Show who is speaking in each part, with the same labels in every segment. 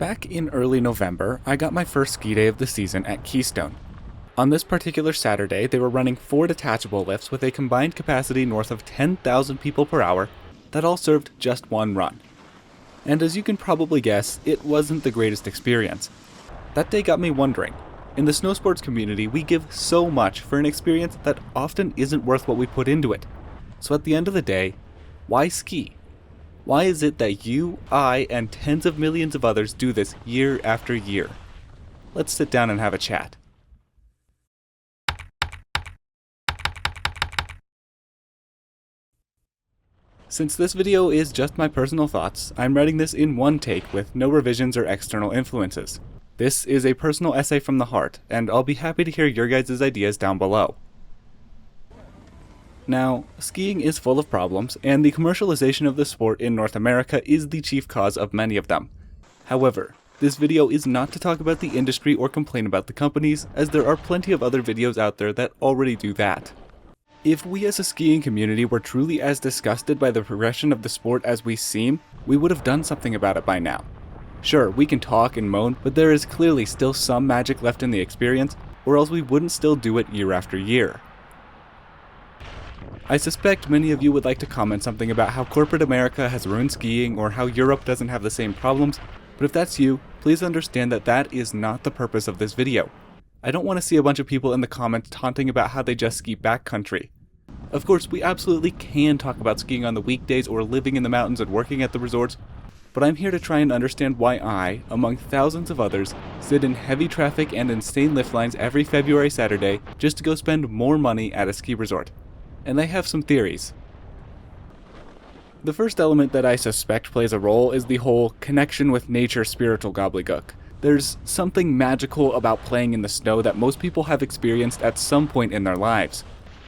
Speaker 1: Back in early November, I got my first ski day of the season at Keystone. On this particular Saturday, they were running 4 detachable lifts with a combined capacity north of 10,000 people per hour that all served just one run. And as you can probably guess, it wasn't the greatest experience. That day got me wondering. In the snow sports community, we give so much for an experience that often isn't worth what we put into it. So at the end of the day, why ski? Why is it that you, I, and tens of millions of others do this year after year? Let's sit down and have a chat. Since this video is just my personal thoughts, I'm writing this in one take with no revisions or external influences. This is a personal essay from the heart, and I'll be happy to hear your guys' ideas down below. Now, skiing is full of problems, and the commercialization of the sport in North America is the chief cause of many of them. However, this video is not to talk about the industry or complain about the companies, as there are plenty of other videos out there that already do that. If we as a skiing community were truly as disgusted by the progression of the sport as we seem, we would have done something about it by now. Sure, we can talk and moan, but there is clearly still some magic left in the experience, or else we wouldn't still do it year after year. I suspect many of you would like to comment something about how corporate America has ruined skiing or how Europe doesn't have the same problems, but if that's you, please understand that that is not the purpose of this video. I don't want to see a bunch of people in the comments taunting about how they just ski backcountry. Of course, we absolutely can talk about skiing on the weekdays or living in the mountains and working at the resorts, but I'm here to try and understand why I, among thousands of others, sit in heavy traffic and insane lift lines every February Saturday just to go spend more money at a ski resort. And I have some theories. The first element that I suspect plays a role is the whole connection with nature spiritual gobbledygook. There's something magical about playing in the snow that most people have experienced at some point in their lives.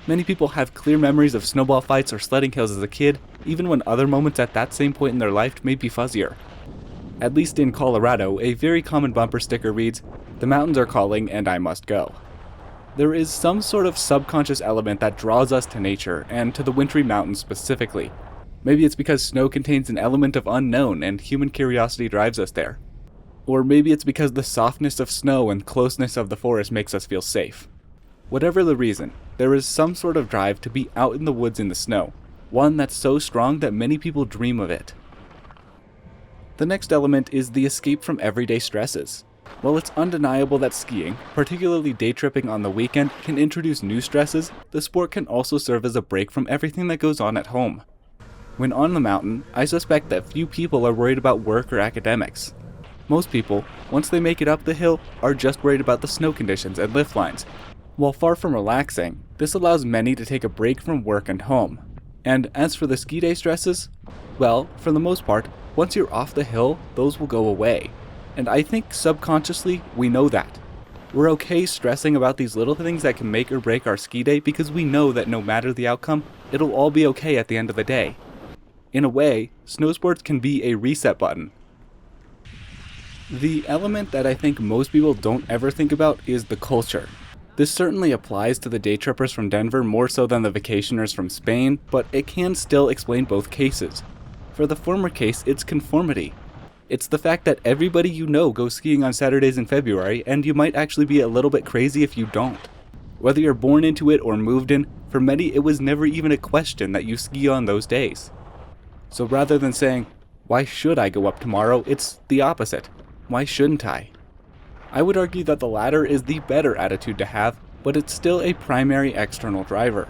Speaker 1: Many people have clear memories of snowball fights or sledding hills as a kid, even when other moments at that same point in their life may be fuzzier. At least in Colorado, a very common bumper sticker reads, "The mountains are calling and I must go." There is some sort of subconscious element that draws us to nature, and to the wintry mountains specifically. Maybe it's because snow contains an element of unknown and human curiosity drives us there. Or maybe it's because the softness of snow and closeness of the forest makes us feel safe. Whatever the reason, there is some sort of drive to be out in the woods in the snow, one that's so strong that many people dream of it. The next element is the escape from everyday stresses. While it's undeniable that skiing, particularly day tripping on the weekend, can introduce new stresses, the sport can also serve as a break from everything that goes on at home. When on the mountain, I suspect that few people are worried about work or academics. Most people, once they make it up the hill, are just worried about the snow conditions and lift lines. While far from relaxing, this allows many to take a break from work and home. And as for the ski day stresses, well, for the most part, once you're off the hill, those will go away. And I think subconsciously, we know that. We're okay stressing about these little things that can make or break our ski day because we know that no matter the outcome, it'll all be okay at the end of the day. In a way, snow sports can be a reset button. The element that I think most people don't ever think about is the culture. This certainly applies to the day trippers from Denver more so than the vacationers from Spain, but it can still explain both cases. For the former case, it's conformity. It's the fact that everybody you know goes skiing on Saturdays in February, and you might actually be a little bit crazy if you don't. Whether you're born into it or moved in, for many it was never even a question that you ski on those days. So rather than saying, "Why should I go up tomorrow?" it's the opposite. Why shouldn't I? I would argue that the latter is the better attitude to have, but it's still a primary external driver.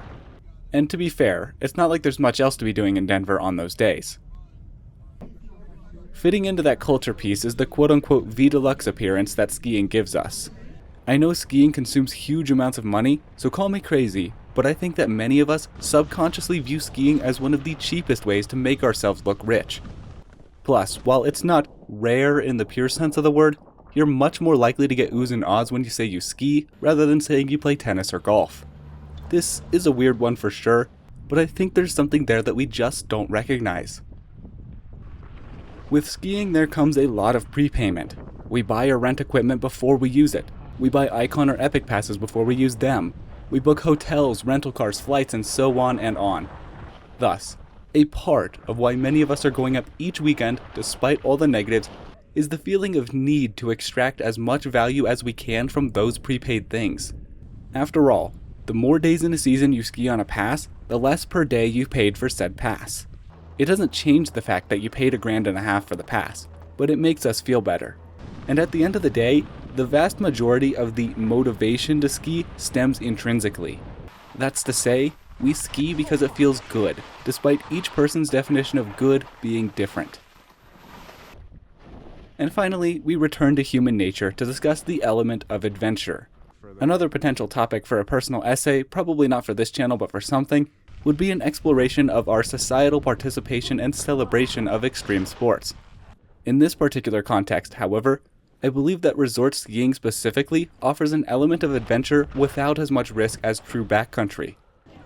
Speaker 1: And to be fair, it's not like there's much else to be doing in Denver on those days. Fitting into that culture piece is the quote-unquote V-Deluxe appearance that skiing gives us. I know skiing consumes huge amounts of money, so call me crazy, but I think that many of us subconsciously view skiing as one of the cheapest ways to make ourselves look rich. Plus, while it's not rare in the pure sense of the word, you're much more likely to get oohs and ahs when you say you ski, rather than saying you play tennis or golf. This is a weird one for sure, but I think there's something there that we just don't recognize. With skiing, there comes a lot of prepayment. We buy or rent equipment before we use it. We buy Icon or Epic passes before we use them. We book hotels, rental cars, flights, and so on and on. Thus, a part of why many of us are going up each weekend, despite all the negatives, is the feeling of need to extract as much value as we can from those prepaid things. After all, the more days in a season you ski on a pass, the less per day you paid for said pass. It doesn't change the fact that you paid $1.50 for the pass, but it makes us feel better. And at the end of the day, the vast majority of the motivation to ski stems intrinsically. That's to say, we ski because it feels good, despite each person's definition of good being different. And finally, we return to human nature to discuss the element of adventure. Another potential topic for a personal essay, probably not for this channel but for something, would be an exploration of our societal participation and celebration of extreme sports. In this particular context, however, I believe that resort skiing specifically offers an element of adventure without as much risk as true backcountry.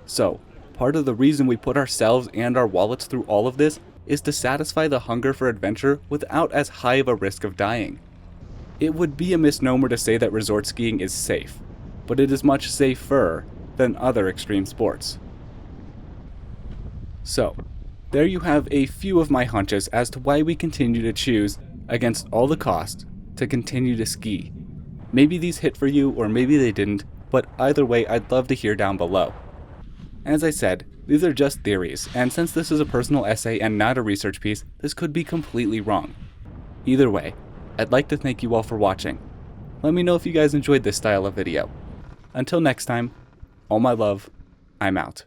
Speaker 1: So, part of the reason we put ourselves and our wallets through all of this is to satisfy the hunger for adventure without as high of a risk of dying. It would be a misnomer to say that resort skiing is safe, but it is much safer than other extreme sports. So, there you have a few of my hunches as to why we continue to choose, against all the cost, to continue to ski. Maybe these hit for you or maybe they didn't, but either way I'd love to hear down below. As I said, these are just theories, and since this is a personal essay and not a research piece, this could be completely wrong. Either way, I'd like to thank you all for watching. Let me know if you guys enjoyed this style of video. Until next time, all my love, I'm out.